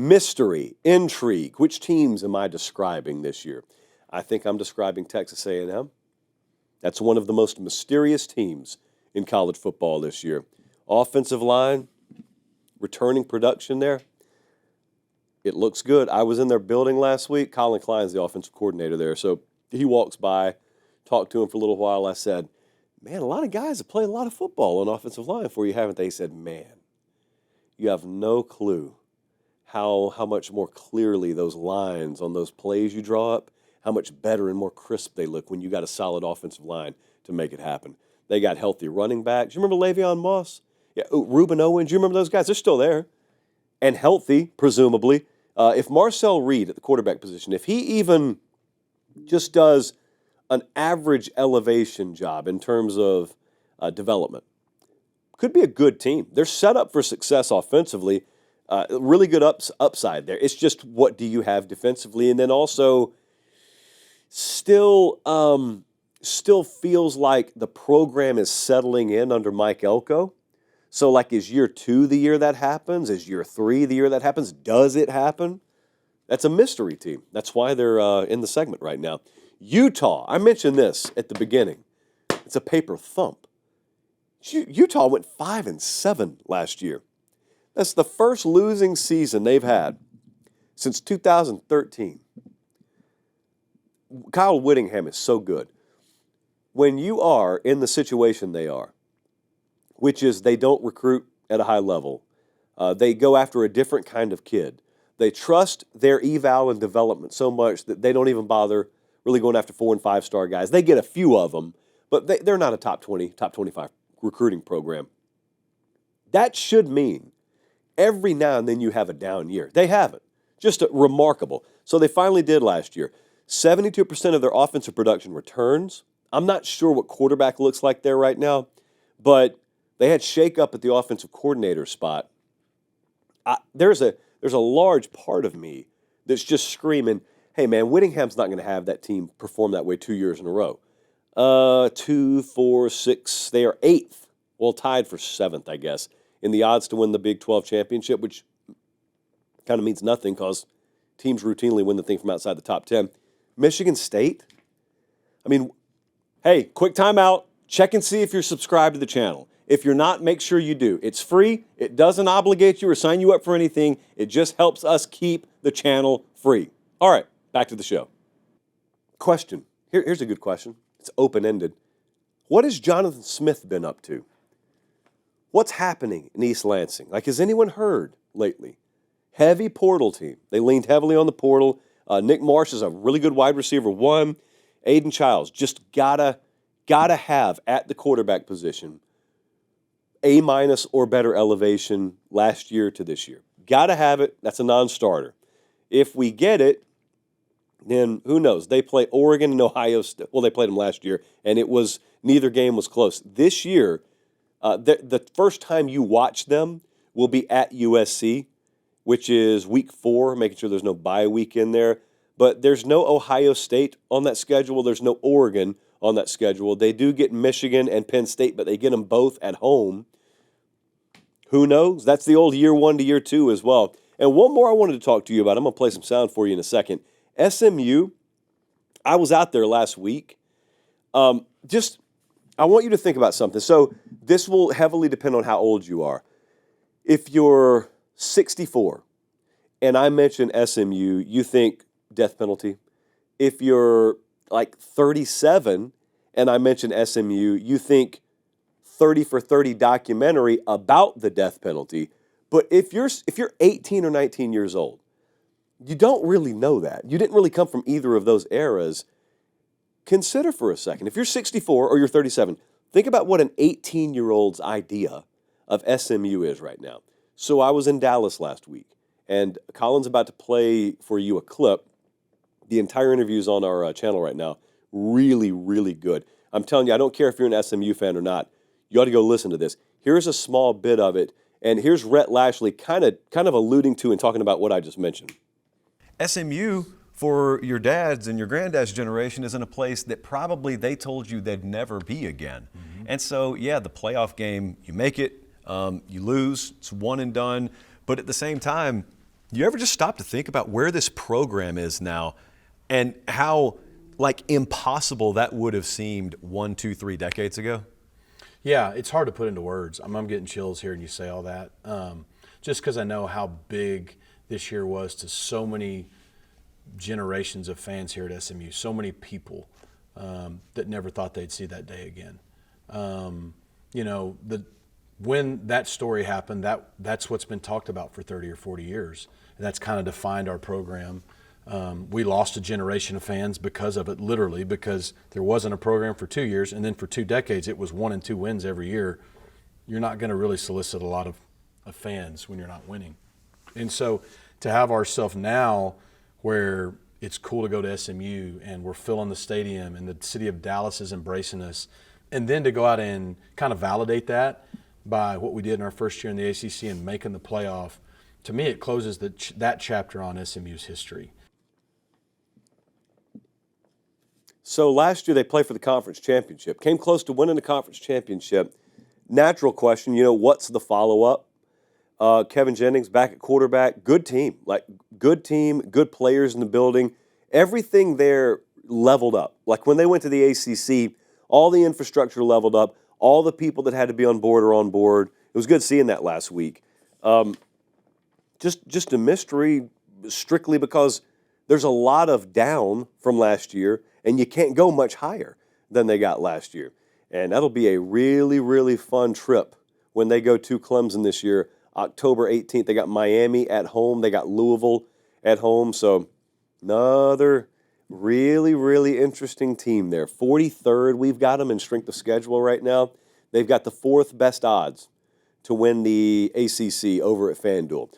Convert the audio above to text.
mystery, intrigue. Which teams am I describing this year? I think I'm describing Texas A&M. That's one of the most mysterious teams in college football this year. Offensive line, returning production there. It looks good. I was in their building last week. Colin Klein's the offensive coordinator there. So he walks by, talked to him for a little while. I said, man, a lot of guys have played a lot of football on offensive line for you, haven't they? He said, man, you have no clue how much more clearly those lines on those plays you draw up, how much better and more crisp they look when you got a solid offensive line to make it happen. They got healthy running backs. You remember Le'Veon Moss? Yeah, Reuben Owens. You remember those guys? They're still there and healthy, presumably. If Marcel Reed at the quarterback position, if he even just does an average elevation job in terms of development, could be a good team. They're set up for success offensively. Really good upside there. It's just, what do you have defensively? And then also still feels like the program is settling in under Mike Elko. So like, is year 2 the year that happens? Is year 3 the year that happens? Does it happen? That's a mystery team. That's why they're in the segment right now. Utah, I mentioned this at the beginning. It's a paper thump. Utah went 5-7 last year. That's the first losing season they've had since 2013. Kyle Whittingham is so good. When you are in the situation they are, which is they don't recruit at a high level, they go after a different kind of kid. They trust their eval and development so much that they don't even bother really going after 4- and 5-star guys. They get a few of them, but they're not a top 20, top 25 recruiting program. That should mean every now and then you have a down year. They haven't. Just remarkable. So they finally did last year. 72% of their offensive production returns. I'm not sure what quarterback looks like there right now, but they had shake-up at the offensive coordinator spot. There's a large part of me that's just screaming, hey, man, Whittingham's not going to have that team perform that way 2 years in a row. 2, 4, 6, they are 8th. Well, tied for 7th, I guess, in the odds to win the Big 12 championship, which kind of means nothing because teams routinely win the thing from outside the top 10. Michigan State? I mean, hey, quick timeout. Check and see if you're subscribed to the channel. If you're not, make sure you do. It's free. It doesn't obligate you or sign you up for anything. It just helps us keep the channel free. All right, back to the show. Question. Here's a good question. It's open-ended. What has Jonathan Smith been up to? What's happening in East Lansing? Like, has anyone heard lately? Heavy portal team. They leaned heavily on the portal. Nick Marsh is a really good wide receiver. One, Aiden Childs just gotta have at the quarterback position A- or better elevation last year to this year. Gotta have it. That's a non-starter. If we get it, then who knows? They play Oregon and Ohio State. Well, they played them last year, and neither game was close. This year, the first time you watch them will be at USC, which is week 4, making sure there's no bye week in there. But there's no Ohio State on that schedule. There's no Oregon on that schedule. They do get Michigan and Penn State, but they get them both at home. Who knows? That's the old year 1 to year 2 as well. And one more I wanted to talk to you about. I'm going to play some sound for you in a second. SMU, I was out there last week. I want you to think about something. So this will heavily depend on how old you are. If you're 64 and I mention SMU, you think death penalty. If you're like 37 and I mention SMU, you think 30 for 30 documentary about the death penalty. But if you're 18 or 19 years old, you don't really know that. You didn't really come from either of those eras. Consider for a second, if you're 64 or you're 37, think about what an 18-year-old's idea of SMU is right now. So I was in Dallas last week, and Colin's about to play for you a clip. The entire interview is on our channel right now. Really, really good. I'm telling you, I don't care if you're an SMU fan or not. You ought to go listen to this. Here's a small bit of it, and here's Rhett Lashley kind of alluding to and talking about what I just mentioned. SMU, for your dad's and your granddad's generation, is in a place that probably they told you they'd never be again. Mm-hmm. And so, yeah, the playoff game, you make it, you lose, it's one and done. But at the same time, You ever just stop to think about where this program is now and how like impossible that would have seemed 1, 2, 3 decades ago? Yeah, it's hard to put into words. I'm getting chills here and you say all that. Just because I know how big this year was to so many generations of fans here at SMU, so many people that never thought they'd see that day again. When that story happened, that's what's been talked about for 30 or 40 years. And that's kind of defined our program. We lost a generation of fans because of it, literally, because there wasn't a program for 2 years, and then for 2 decades it was 1 and 2 wins every year. You're not going to really solicit a lot of fans when you're not winning. And so to have ourselves now where it's cool to go to SMU and we're filling the stadium and the city of Dallas is embracing us, and then to go out and kind of validate that by what we did in our first year in the ACC and making the playoff, to me it closes that chapter on SMU's history. So last year they played for the conference championship, came close to winning the conference championship. Natural question, what's the follow-up? Kevin Jennings back at quarterback, good team, good players in the building. Everything there leveled up. Like when they went to the ACC, all the infrastructure leveled up, all the people that had to be on board are on board. It was good seeing that last week. Just a mystery strictly because there's a lot of down from last year, and you can't go much higher than they got last year. And that'll be a really, really fun trip when they go to Clemson this year. October 18th, they got Miami at home. They got Louisville at home. So another really, really interesting team there. 43rd, we've got them in strength of schedule right now. They've got the 4th best odds to win the ACC over at FanDuel.